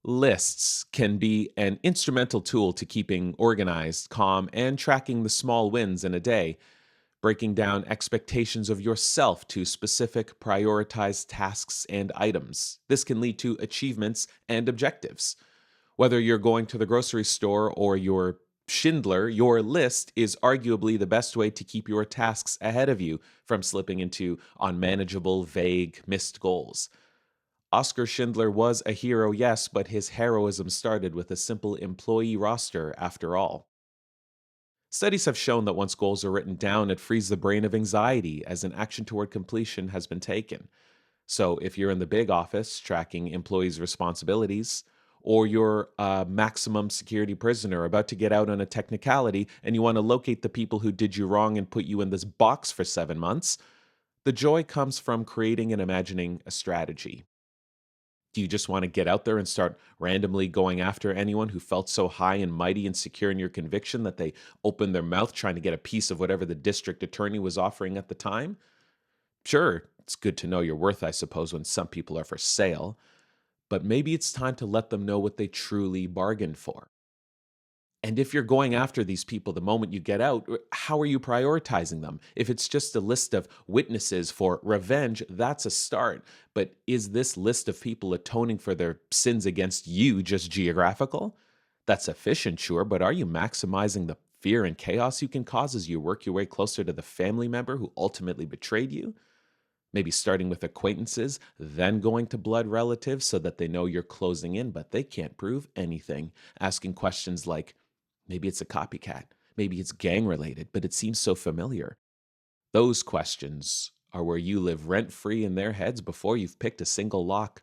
Lists can be an instrumental tool to keeping organized, calm, and tracking the small wins in a day, breaking down expectations of yourself to specific prioritized tasks and items. This can lead to achievements and objectives. Whether you're going to the grocery store or your Schindler, your list is arguably the best way to keep your tasks ahead of you from slipping into unmanageable, vague, missed goals. Oscar Schindler was a hero, yes, but his heroism started with a simple employee roster after all. Studies have shown that once goals are written down, it frees the brain of anxiety as an action toward completion has been taken. So if you're in the big office tracking employees' responsibilities, or you're a maximum security prisoner about to get out on a technicality and you want to locate the people who did you wrong and put you in this box for 7 months, the joy comes from creating and imagining a strategy. Do you just want to get out there and start randomly going after anyone who felt so high and mighty and secure in your conviction that they opened their mouth trying to get a piece of whatever the district attorney was offering at the time? Sure, it's good to know your worth, I suppose, when some people are for sale, but maybe it's time to let them know what they truly bargained for. And if you're going after these people the moment you get out, how are you prioritizing them? If it's just a list of witnesses for revenge, that's a start. But is this list of people atoning for their sins against you just geographical? That's efficient, sure, but are you maximizing the fear and chaos you can cause as you work your way closer to the family member who ultimately betrayed you? Maybe starting with acquaintances, then going to blood relatives so that they know you're closing in, but they can't prove anything. Asking questions like, maybe it's a copycat, maybe it's gang related, but it seems so familiar. Those questions are where you live rent free in their heads before you've picked a single lock.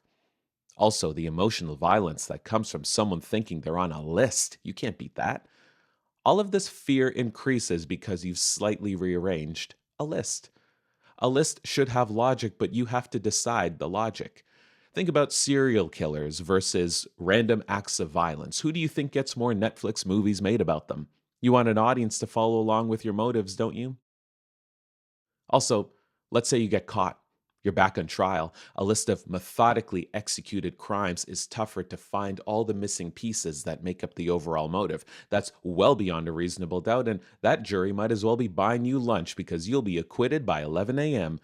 Also, the emotional violence that comes from someone thinking they're on a list. You can't beat that. All of this fear increases because you've slightly rearranged a list. A list should have logic, but you have to decide the logic. Think about serial killers versus random acts of violence. Who do you think gets more Netflix movies made about them? You want an audience to follow along with your motives, don't you? Also, let's say you get caught. You're back on trial. A list of methodically executed crimes is tougher to find all the missing pieces that make up the overall motive. That's well beyond a reasonable doubt, and that jury might as well be buying you lunch because you'll be acquitted by 11 a.m.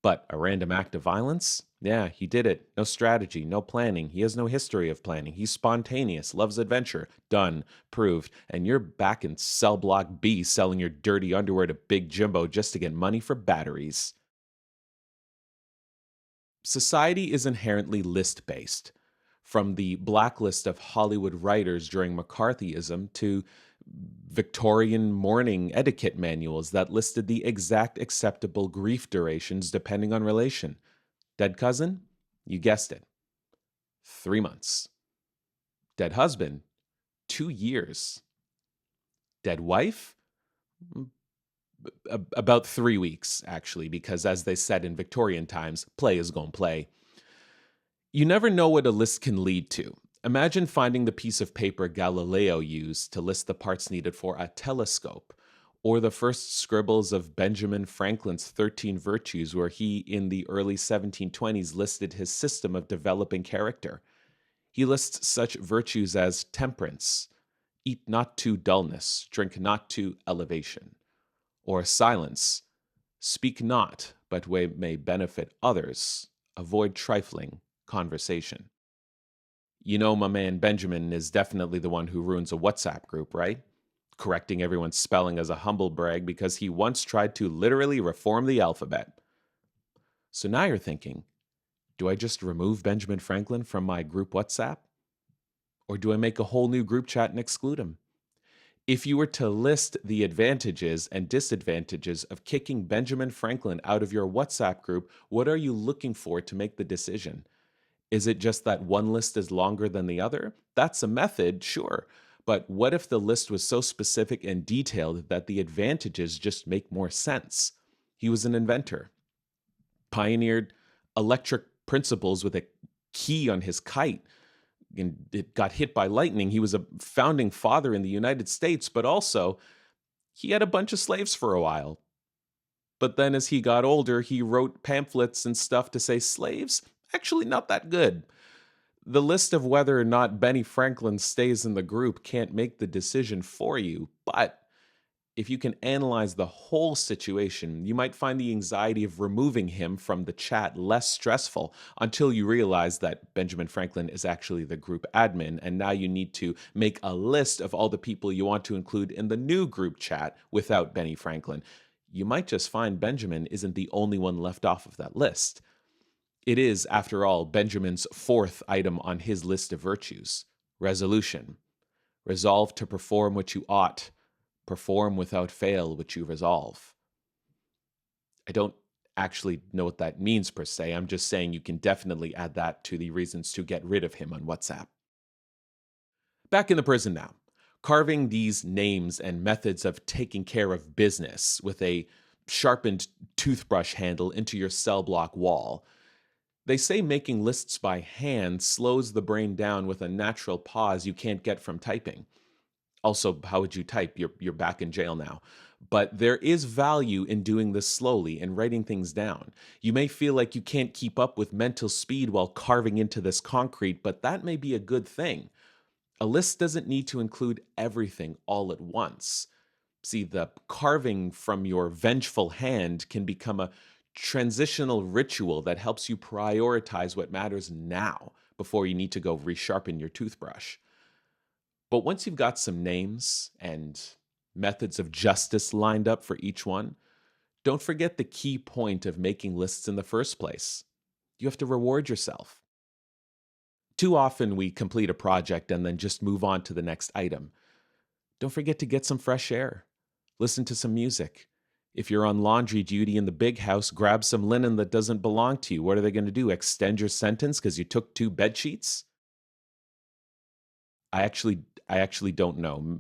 But a random act of violence? Yeah, he did it. No strategy, no planning. He has no history of planning. He's spontaneous, loves adventure. Done, proved. And you're back in cell block B selling your dirty underwear to Big Jimbo just to get money for batteries. Society is inherently list based. From the blacklist of Hollywood writers during McCarthyism to Victorian mourning etiquette manuals that listed the exact acceptable grief durations depending on relation. Dead cousin? You guessed it. 3 months. Dead husband? 2 years. Dead wife? Mm, About 3 weeks, actually, because as they said in Victorian times, play is gon' play. You never know what a list can lead to. Imagine finding the piece of paper Galileo used to list the parts needed for a telescope, or the first scribbles of Benjamin Franklin's 13 Virtues, where he, in the early 1720s, listed his system of developing character. He lists such virtues as temperance, eat not to dullness, drink not to elevation, or silence, speak not, but what may benefit others, avoid trifling conversation. You know, my man Benjamin is definitely the one who ruins a WhatsApp group, right? Correcting everyone's spelling as a humble brag because he once tried to literally reform the alphabet. So now you're thinking, do I just remove Benjamin Franklin from my group WhatsApp? Or do I make a whole new group chat and exclude him? If you were to list the advantages and disadvantages of kicking Benjamin Franklin out of your WhatsApp group, what are you looking for to make the decision? Is it just that one list is longer than the other? That's a method, sure. But what if the list was so specific and detailed that the advantages just make more sense? He was an inventor, pioneered electric principles with a key on his kite, and it got hit by lightning. He was a founding father in the United States, but also he had a bunch of slaves for a while. But then as he got older, he wrote pamphlets and stuff to say slaves, actually not that good. The list of whether or not Benny Franklin stays in the group can't make the decision for you, but if you can analyze the whole situation, you might find the anxiety of removing him from the chat less stressful until you realize that Benjamin Franklin is actually the group admin, and now you need to make a list of all the people you want to include in the new group chat without Benny Franklin. You might just find Benjamin isn't the only one left off of that list. It is, after all, Benjamin's fourth item on his list of virtues: resolution. Resolve to perform what you ought, perform without fail what you resolve. I don't actually know what that means per se. I'm just saying you can definitely add that to the reasons to get rid of him on WhatsApp. Back in the prison now. Carving these names and methods of taking care of business with a sharpened toothbrush handle into your cell block wall. They say making lists by hand slows the brain down with a natural pause you can't get from typing. Also, how would you type? You're back in jail now. But there is value in doing this slowly and writing things down. You may feel like you can't keep up with mental speed while carving into this concrete, but that may be a good thing. A list doesn't need to include everything all at once. See, the carving from your vengeful hand can become a transitional ritual that helps you prioritize what matters now before you need to go resharpen your toothbrush. But once you've got some names and methods of justice lined up for each one, don't forget the key point of making lists in the first place. You have to reward yourself. Too often we complete a project and then just move on to the next item. Don't forget to get some fresh air. Listen to some music. If you're on laundry duty in the big house, grab some linen that doesn't belong to you. What are they going to do? Extend your sentence because you took two bed sheets? I actually don't know.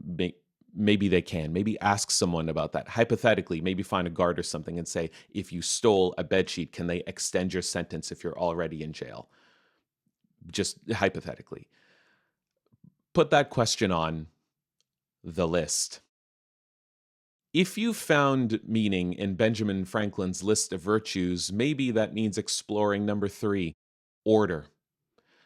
Maybe they can. Maybe ask someone about that. Hypothetically, maybe find a guard or something and say, if you stole a bed sheet, can they extend your sentence if you're already in jail? Just hypothetically. Put that question on the list. If you found meaning in Benjamin Franklin's list of virtues, maybe that means exploring number 3, order.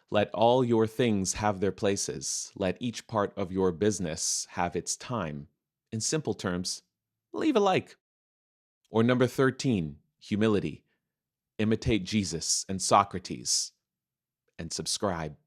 Let all your things have their places. Let each part of your business have its time. In simple terms, leave a like. Or number 13, humility. Imitate Jesus and Socrates and subscribe.